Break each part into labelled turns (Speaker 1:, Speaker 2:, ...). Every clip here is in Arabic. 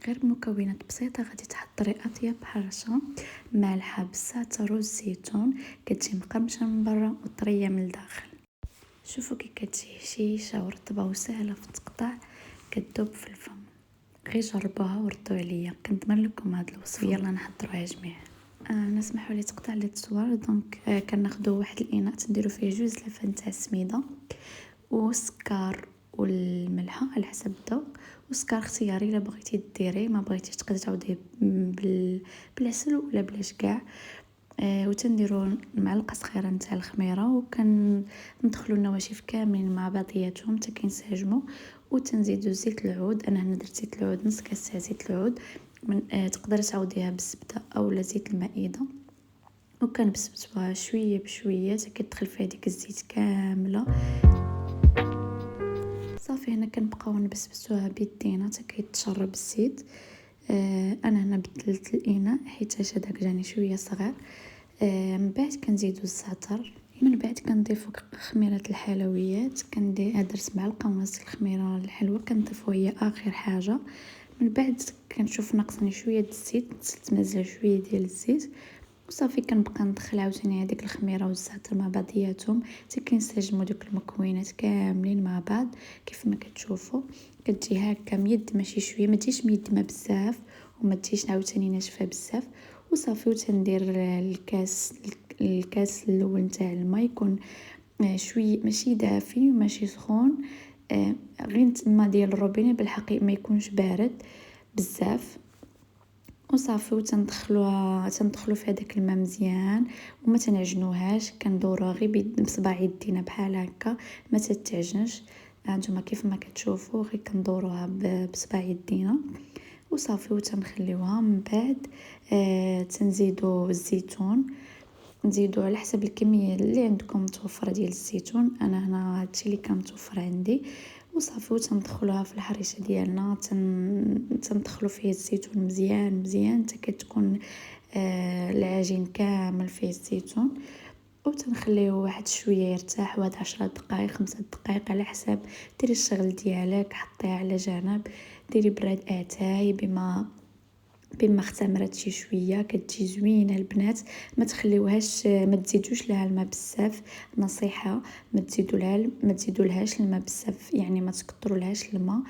Speaker 1: غير مكونات بسيطة غادي تحضري أطيب حرشة مالحة بالزعتر والزيتون، كتجي مقرمشة من برا وطرية من الداخل. شوفوا كي كتجي هشيشة ورطبة وسهلة في التقطاع، كتذوب في الفم. غير جربوها وردوا عليا، كنضمن لكم هاد الوصفه. يلا نحضروها جميع. انا سمحوا لي تقطع لي التصوير. دونك كناخذوا واحد الاناء تنديروا فيه جوج لافان تاع السميده والسكر والملحه على حسب الذوق، والسكر اختياري الا بغيتي ديري، ما بغيتيش تقدري تعوضيه بالعسل ولا بلاش كاع. وتنديروا معلقه صغيره نتاع الخميره، وكندخلوا النواشف كاملين مع بعضياتهم حتى كينسجموا، وتنزيدوا زيت العود. انا هنا درت زيت العود نص كاس تاع زيت العود. من تقدري تعوضيها بالزبده اولا زيت المائده، وكنبسبسوها شويه بشويه حتى كتدخل فيها ديك الزيت كامله. صافي هنا كنبقاو نبسبسوها بيدينا حتى كيتشرب الزيت. انا هنا بدلت الاناء حيت هذاك جاني شويه صغير. من بعد كنزيدو الزعتر، من بعد كنضيفو خميره الحلويات. درت معلقه ونص الخميره الحلوه كنضيفو هي اخر حاجه. من بعد كنشوف ناقصني شويه د الزيت، نزلت مازال شويه ديال الزيت، وصافي كنبقى ندخل عاوتاني هذيك الخميره والزعتر مع بعضياتهم حتى كينسجموا دوك المكونات كاملين مع بعض. كيف ما كتشوفوا كتجي هكا ميد ماشي شويه، ما تجيش ميدمه بزاف وما تجيش عاوتاني ناشفه بزاف. وصافي وتندير الكاس الاول نتاع الماء يكون شويه ماشي دافي وماشي سخون، غير الماء ديال الروبيني بالحقيقه ما يكونش بارد بزاف. وصافي تندخلوا في هذاك الماء مزيان وما تنعجنوهاش، كندوروها غير بصباع يدينا بحال هكا ما تتعجنش. هانتوما كيف ما كتشوفوا غير كندوروها بصباع يدينا وصافي وتنخليوها. من بعد تنزيدوا الزيتون، نزيدوا على حسب الكميه اللي عندكم متوفره ديال الزيتون. انا هنا هادشي اللي كان متوفر عندي. وصافي وتندخلوها في الحريشه ديالنا، تندخلوا فيه الزيتون مزيان مزيان حتى كتكون العجين كامل فيه الزيتون، وتنخليه واحد شويه يرتاح، واحد 10 دقائق 5 دقائق على حسب. ديري الشغل ديالك، حطيها على جنب، ديري براد اتاي بما اختمرت شي شويه كتجي زوينه البنات. ما تخليوهاش، ما تزيدوش لها الماء بزاف، نصيحه ما تزيدوا لهاش الماء بزاف، يعني ما تكثروا لهاش الماء.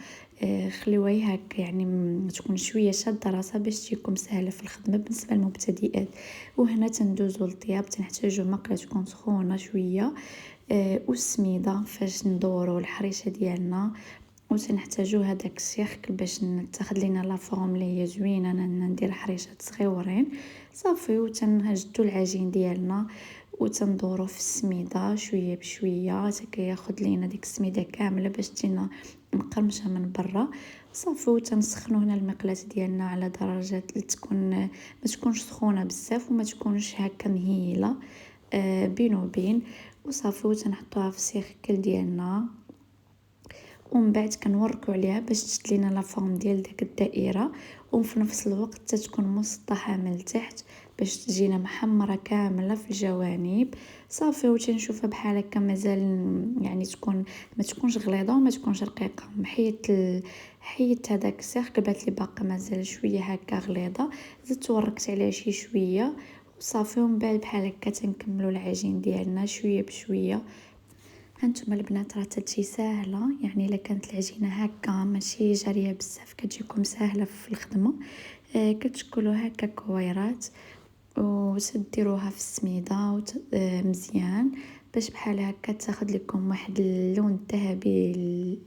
Speaker 1: خليوها هكا يعني تكون شويه شاده راسها باش تجيكم سهله في الخدمه بالنسبه للمبتدئات. وهنا تندوزوا للطياب، تنحتاجوا مقله تكون سخونه شويه، والسميده فاش ندوروا الحريشه ديالنا، وتنحتاجو هذاك الشيخ باش تاخذ لينا لا فورم اللي هي زوينه. انا ندير حريشات صغيورين صافي، وتنهجدوا العجين ديالنا وتندورو في السميده شويه بشويه حتى كياخذ لينا ديك السميده كامله باش تجينا مقرمشه من برا. صافي وتنسخنوا هنا المقلاة ديالنا على درجه تكون ما تكونش سخونه بزاف وما تكونش هكا مهيله، بين وبين. وصافي وتنحطوها في السيركل ديالنا، ومن بعد كنوركو عليها باش تشد لينا لا فورم ديال ديك الدائره، وفي نفس الوقت تكون مسطحه من التحت باش تجينا محمره كامله في الجوانب. صافي وتنشوفها بحال هكا مازال يعني تكون ما تكونش غليظه وما تكونش رقيقه. حيت هذاك السيركل بات لي باقا مازال شويه هكا غليظه، زدت وركت عليها شي شويه وصافي. ومن بعد بحال هكا تنكملوا العجين ديالنا شويه بشويه. هانتوما البنات راه تجي ساهله، يعني الا كانت العجينه هكا ماشي جاريه بزاف كتجيكم ساهله في الخدمه. كتشكلوا هكا كويرات وتديروها في السميده مزيان باش بحال هكا تاخذ لكم واحد اللون الذهبي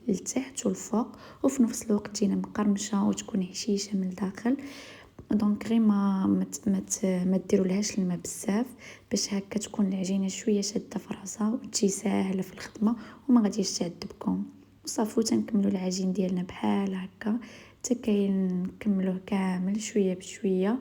Speaker 1: للتحت والفوق، وفي نفس الوقت تجينا مقرمشه وتكون هشيشه من الداخل. دونك غير ما ديروا لهاش الماء بزاف باش هكا تكون العجينه شويه شاده في راسها وتجي ساهله في الخدمه وما غاديش تعذبكم. وصافي تنكملوا العجين ديالنا بحال هكا حتى كنكملوه كامل شويه بشويه.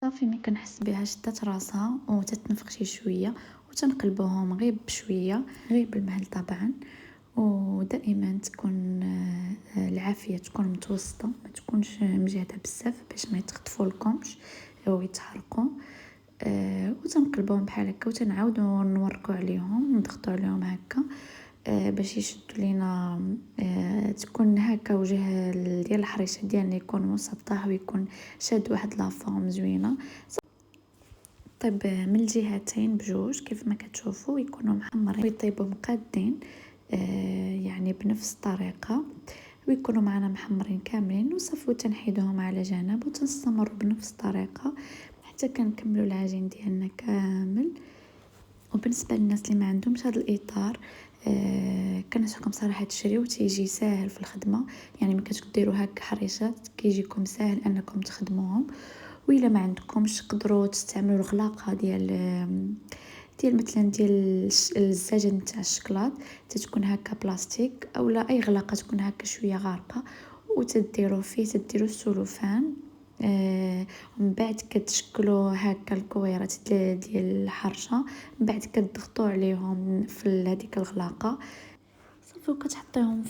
Speaker 1: صافي ملي كنحس بها شدات راسها وتتنفخ شي شويه وتنقلبوهم غير بشويه، غير بالمهل طبعا. ودائما تكون العافيه تكون متوسطه، ما تكونش مجهده بزاف باش ما يتخطفوا لكمش او يتحرقوا. وتنقلبوهم بحال هكا وتنعاودوا نورقوا عليهم نضغطوا عليهم هكا باش يشدوا لينا. تكون هكا وجه ديال الحريشه ديالنا يكون مسطح ويكون شاد واحد لافورم زوينه. طيب من الجهتين بجوج كيف ما كتشوفوا يكونوا محمرين ويطيبوا مقادين يعني بنفس الطريقه، ويكونوا معنا محمرين كاملين. وصافي تنحيدوهم على جنب وتنستمروا بنفس الطريقه حتى كنكملوا العجين ديالنا كامل. وبالنسبه للناس اللي ما عندهمش هذا الاطار كنصحكم صراحه تشريوه، تيجي ساهل في الخدمه، يعني ملي كتديروا هكا حريشات كيجيكم ساهل انكم تخدموهم. وإلا ما عندكمش تقدروا تستعملوا الغلاقه ديال مثلا ديال الزجاج نتاع الشكلاط، تتكون هكا بلاستيك اولا اي غلاقه تكون هكا شويه غارقه، وتديروا فيه تديروا السلوفان. ومن بعد كتشكلوا هكا الكويرات ديال الحرشه، من بعد كتضغطوا عليهم في هذيك الغلاقه صافي، وكتحطيهم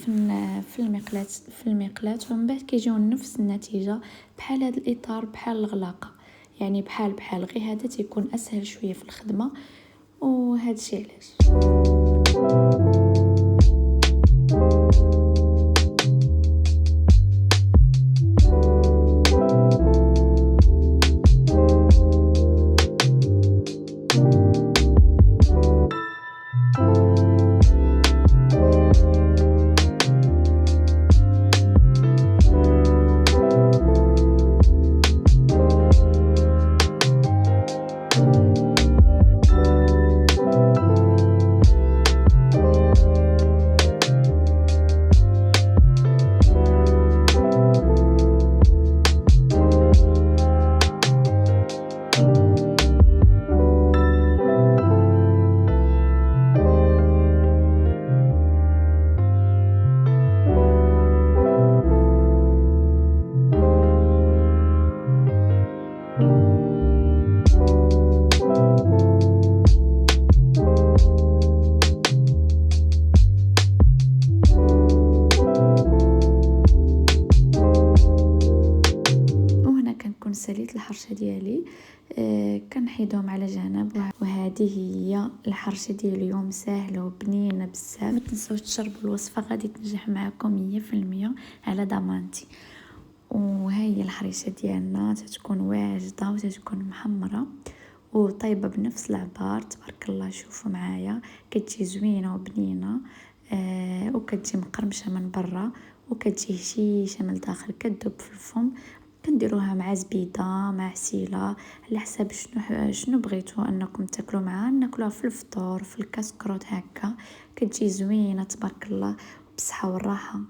Speaker 1: في المقلاة ومن بعد كيجيو نفس النتيجه بحال هذا الاطار بحال الغلاقه، يعني بحال غير هذا تيكون اسهل شويه في الخدمه. وهذا الشيء علاش. ساليت الحرشه ديالي كنحيدهم على جنب. وهذه هي الحرشه ديال اليوم، سهله وبنينه بزاف. ما تنساوش تشربوا الوصفه، غادي تنجح معكم 100% على ضمانتي. وهي الحريشه ديالنا تتكون واجده وتتكون محمره وطيبه بنفس العبار، تبارك الله. شوفوا معايا كتجي زوينه وبنينه وكتجي مقرمشه من برا وكتجي هشيشه من الداخل، كتذوب في الفم. كنديروها مع زبيده مع عسيله على حساب شنو بغيتوا انكم تاكلوا معها. ناكلوها في الفطور في الكاسكروت هكا، كتجي زوينه تبارك الله، بالصحه والراحه.